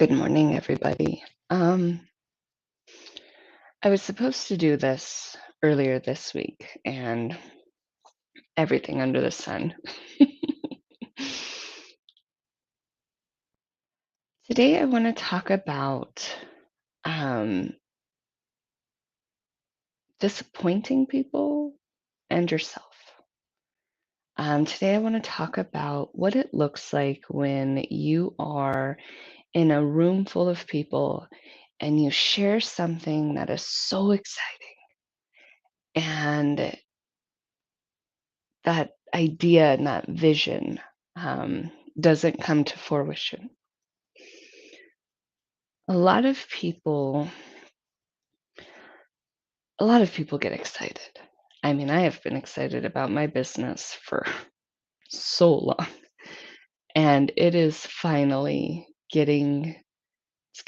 Good morning, everybody. I was supposed to do this earlier this week and everything under the sun. Today, I want to talk about um, disappointing people and yourself. Today, I want to talk about what it looks like when you are in a room full of people and you share something that is so exciting and that idea and that vision um, doesn't come to fruition. A lot of people, a lot of people get excited. I mean, I have been excited about my business for so long, and it is finally getting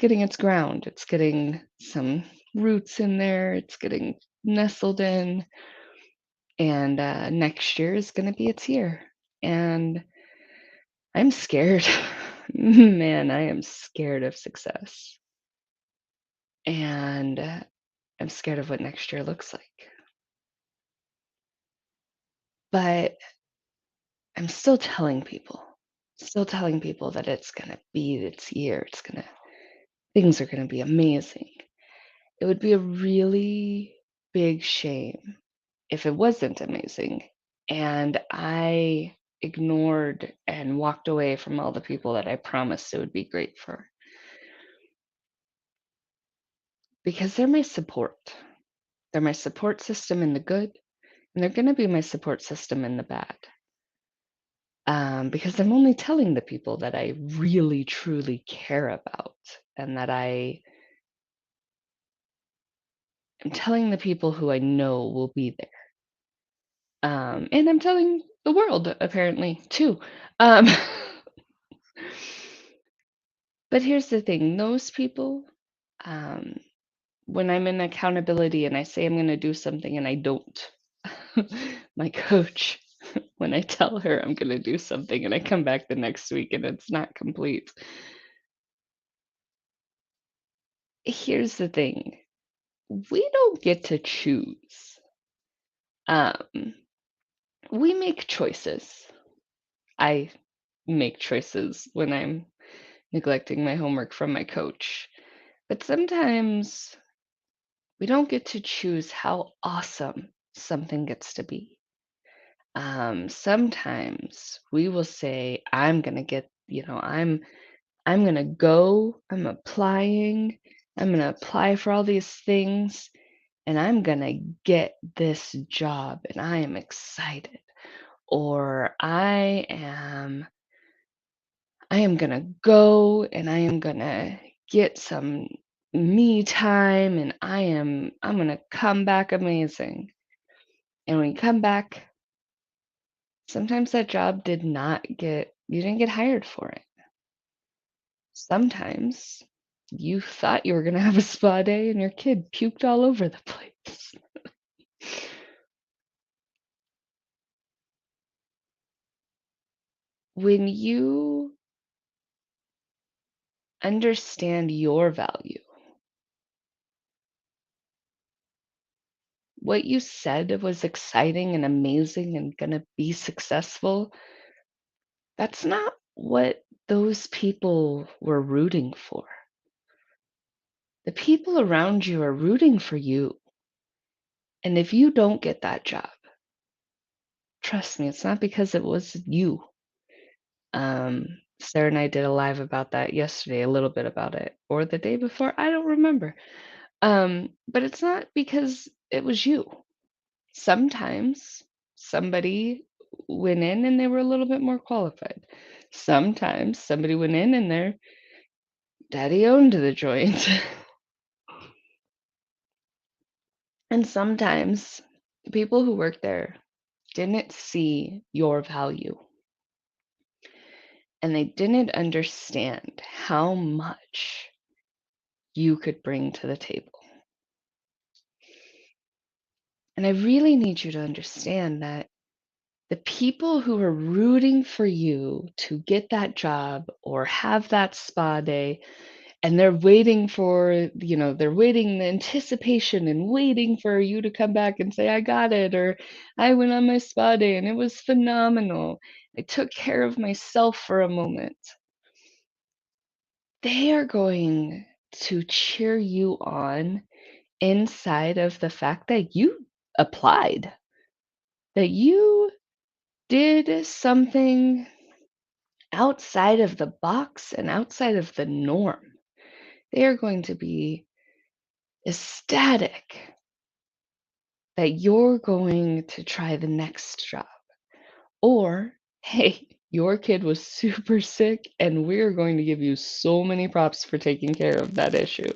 its ground. It's getting some roots in there. It's getting nestled in, and next year is going to be its year. And I'm scared. Man, I am scared of success. And I'm scared of what next year looks like. But I'm still telling people that it's going to be its year. Things are going to be amazing. It would be a really big shame if it wasn't amazing. And I ignored and walked away from all the people that I promised it would be great for because they're my support. They're my support system in the good, and they're going to be my support system in the bad. Because I'm only telling the people that I really truly care about and that I am telling the people who I know will be there. And I'm telling the world apparently too. Um, but here's the thing, those people, um, when I'm in accountability and I say I'm going to do something and I don't, my coach, when I tell her I'm going to do something and I come back the next week and it's not complete. Here's the thing, we don't get to choose. Um, we make choices. I make choices when I'm neglecting my homework from my coach. But sometimes we don't get to choose how awesome something gets to be. Sometimes we will say, I'm gonna get, I'm gonna go, I'm gonna apply for all these things, and I'm gonna get this job, and I am excited. Or I am gonna go and I am gonna get some me time and I'm gonna come back amazing. And when you come back, sometimes that job you didn't get hired for it. Sometimes you thought you were gonna have a spa day and your kid puked all over the place. When you understand your value, what you said was exciting and amazing and gonna be successful, that's not what those people were rooting for. The people around you are rooting for you. And if you don't get that job, trust me, it's not because it was you. Sarah and I did a live about that yesterday, a little bit about it, or the day before, I don't remember. But it's not because it was you. Sometimes somebody went in and they were a little bit more qualified. Sometimes somebody went in and their daddy owned the joint. And sometimes the people who work there didn't see your value and they didn't understand how much you could bring to the table. And I really need you to understand that the people who are rooting for you to get that job or have that spa day, and they're waiting for, they're waiting the anticipation and waiting for you to come back and say, "I got it," or "I went on my spa day and it was phenomenal. I took care of myself for a moment." They are going to cheer you on inside of the fact that you applied, that you did something outside of the box and outside of the norm. They are going to be ecstatic that you're going to try the next job. Or, hey, your kid was super sick and we're going to give you so many props for taking care of that issue.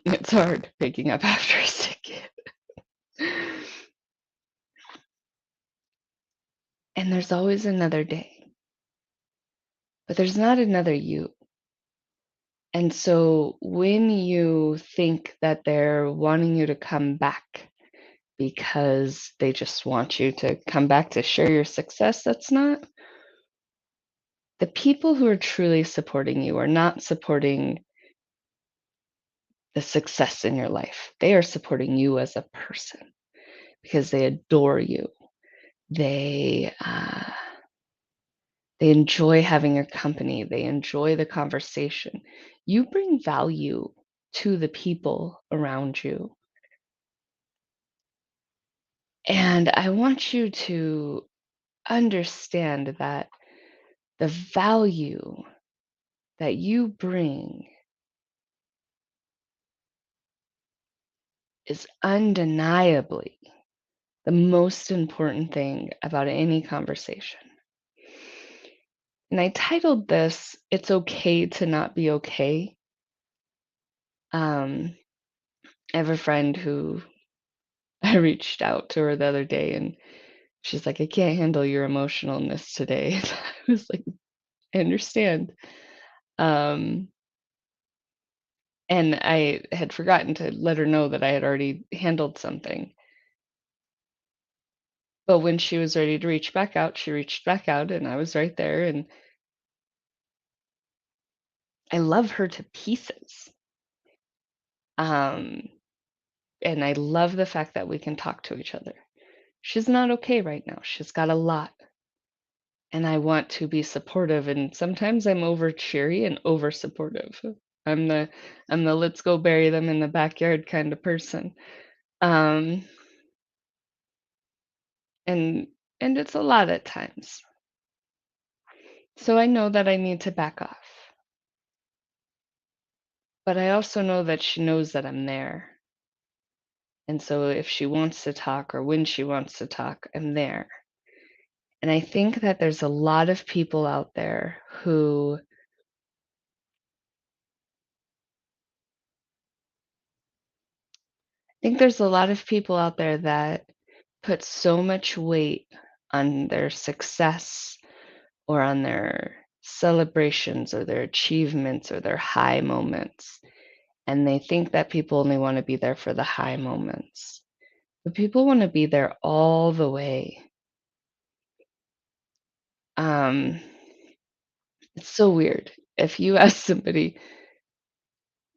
It's hard picking up after a sick kid. And there's always another day, but there's not another you. And so when you think that they're wanting you to come back because they just want you to come back to share your success, that's not. The people who are truly supporting you are not supporting the success in your life. They are supporting you as a person because they adore you. They they enjoy having your company. They enjoy the conversation. You bring value to the people around you. And I want you to understand that the value that you bring is undeniably the most important thing about any conversation. And I titled this, "It's Okay to Not Be Okay." I have a friend who I reached out to her the other day and she's like, "I can't handle your emotionalness today." And I was like, "I understand." Um, and I had forgotten to let her know that I had already handled something. But when she was ready to reach back out, she reached back out and I was right there and I love her to pieces. Um, and I love the fact that we can talk to each other. She's not okay right now. She's got a lot. And I want to be supportive and sometimes I'm over cheery and over supportive. I'm the I'm the let's go bury them in the backyard kind of person. Um and and it's a lot at times. So I know that I need to back off. But I also know that she knows that I'm there. And so if she wants to talk or when she wants to talk, I'm there. And I think that there's a lot of people out there who I think there's a lot of people out there that put so much weight on their success or on their celebrations or their achievements or their high moments. And they think that people only want to be there for the high moments. But people want to be there all the way. Um, it's so weird. If you ask somebody,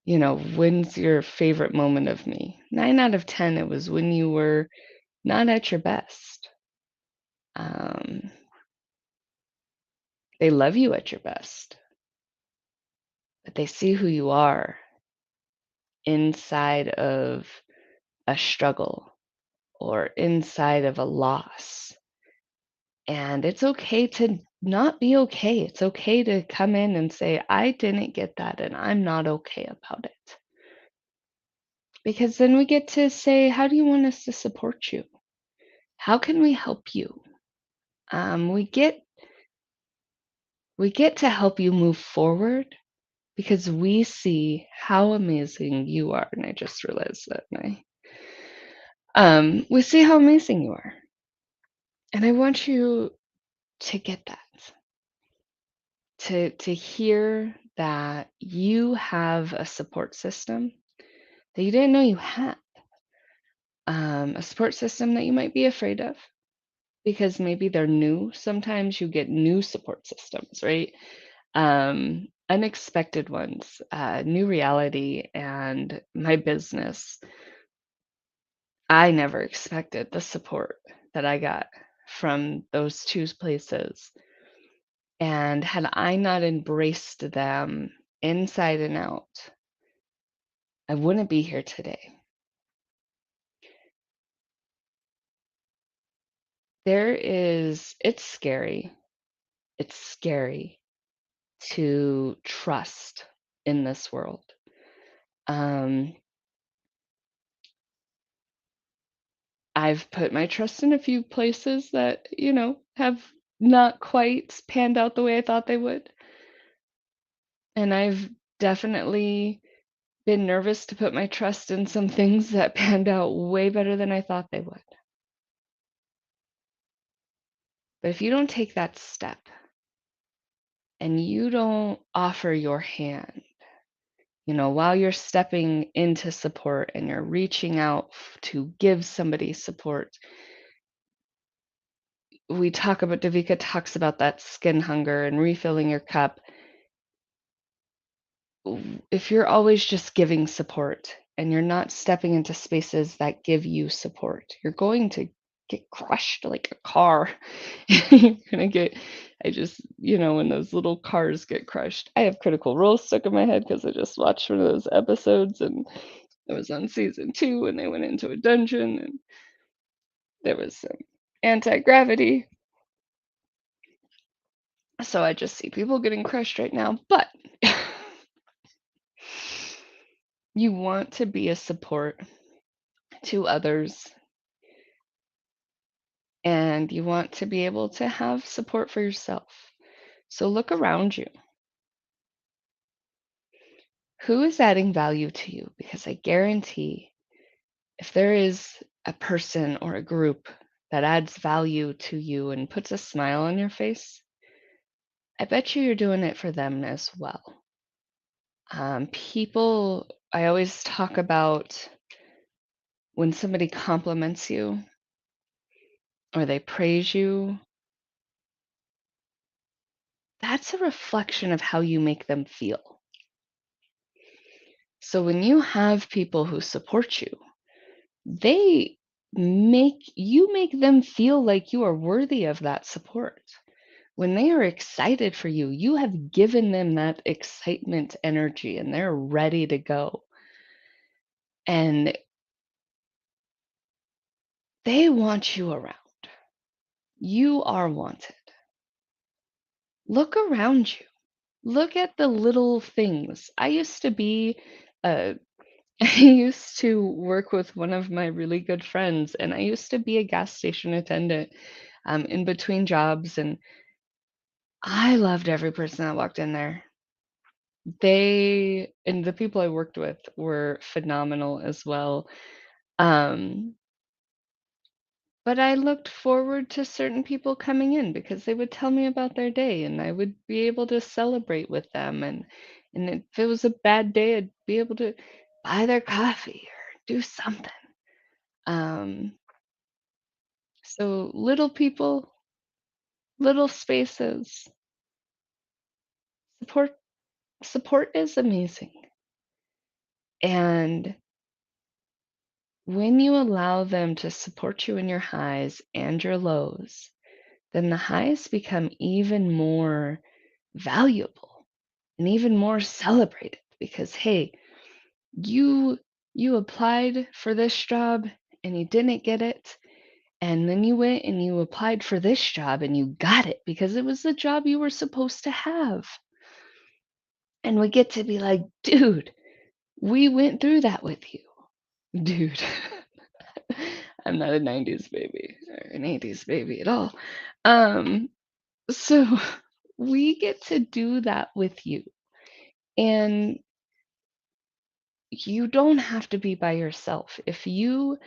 when's your favorite moment of me? 9 out of 10, it was when you were not at your best. Um, they love you at your best, but they see who you are inside of a struggle or inside of a loss. And it's okay to not be okay. It's okay to come in and say, "I didn't get that and I'm not okay about it." Because then we get to say, "How do you want us to support you? How can we help you?" We get to help you move forward because we see how amazing you are. And I just realized that we see how amazing you are. And I want you to get that, to hear that you have a support system that you didn't know you had. A support system that you might be afraid of because maybe they're new. Sometimes you get new support systems, right? unexpected ones, new reality and my business. I never expected the support that I got from those 2 places, and had I not embraced them inside and out, I wouldn't be here today. It's scary. It's scary to trust in this world. Um, I've put my trust in a few places that, have not quite panned out the way I thought they would, and I've definitely been nervous to put my trust in some things that panned out way better than I thought they would. But if you don't take that step and you don't offer your hand, while you're stepping into support and you're reaching out to give somebody support, Davika talks about that skin hunger and refilling your cup. If you're always just giving support and you're not stepping into spaces that give you support, you're going to get crushed like a car. You're gonna get, when those little cars get crushed. I have Critical Role stuck in my head because I just watched one of those episodes and it was on season 2 and they went into a dungeon and there was some anti-gravity. So I just see people getting crushed right now, but you want to be a support to others and you want to be able to have support for yourself. So look around you. Who is adding value to you? Because I guarantee if there is a person or a group that adds value to you and puts a smile on your face, I bet you're doing it for them as well. I always talk about when somebody compliments you or they praise you, that's a reflection of how you make them feel. So when you have people who support you, they make them feel like you are worthy of that support. When they are excited for you, you have given them that excitement energy and they're ready to go. And they want you around. You are wanted. Look around you. Look at the little things. Uh, I used to work with one of my really good friends, and I used to be a gas station attendant in between jobs, and I loved every person that walked in there. The people I worked with were phenomenal as well. Um, but I looked forward to certain people coming in because they would tell me about their day and I would be able to celebrate with them and if it was a bad day, I'd be able to buy their coffee or do something. Um, so little people, little spaces, support support is amazing. And when you allow them to support you in your highs and your lows, then the highs become even more valuable and even more celebrated because hey, you you applied for this job and you didn't get it, and then you went and you applied for this job and you got it because it was the job you were supposed to have. And we get to be like, dude, we went through that with you. Dude. I'm not a 90s baby or an 80s baby at all. Um, so we get to do that with you. And you don't have to be by yourself. If you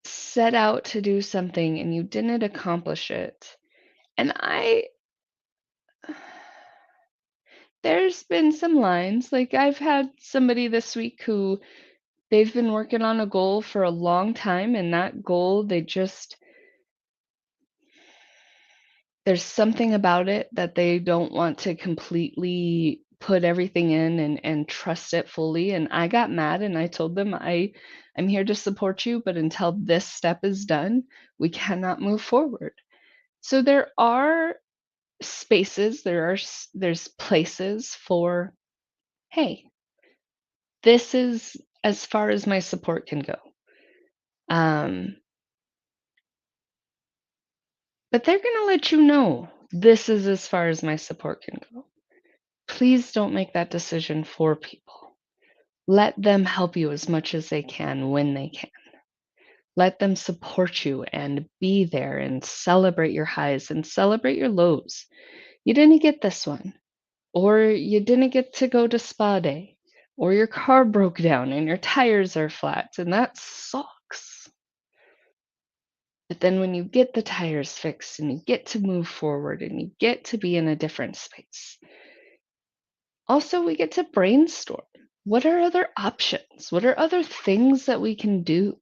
set out to do something and you didn't accomplish it, and there's been some lines, like I've had somebody this week who they've been working on a goal for a long time, and that goal, there's something about it that they don't want to completely put everything in and trust it fully, and I got mad and I told them, I'm here to support you, but until this step is done, we cannot move forward." So there are spaces, there's places for, "Hey, this is as far as my support can go." Um, but they're gonna let you know, "This is as far as my support can go." Please don't make that decision for people. Let them help you as much as they can when they can. Let them support you and be there and celebrate your highs and celebrate your lows. You didn't get this one, or you didn't get to go to spa day, or your car broke down and your tires are flat, and that sucks. But then when you get the tires fixed and you get to move forward and you get to be in a different space, also we get to brainstorm. What are other options? What are other things that we can do?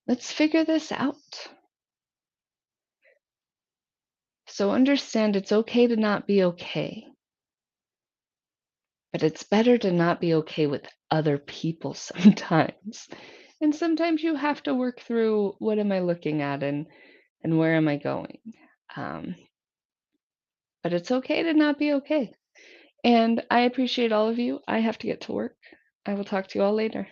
Let's figure this out. So understand it's okay to not be okay, but it's better to not be okay with other people sometimes. And sometimes you have to work through, what am I looking at and where am I going? Um, but it's okay to not be okay. And I appreciate all of you. I have to get to work. I will talk to you all later.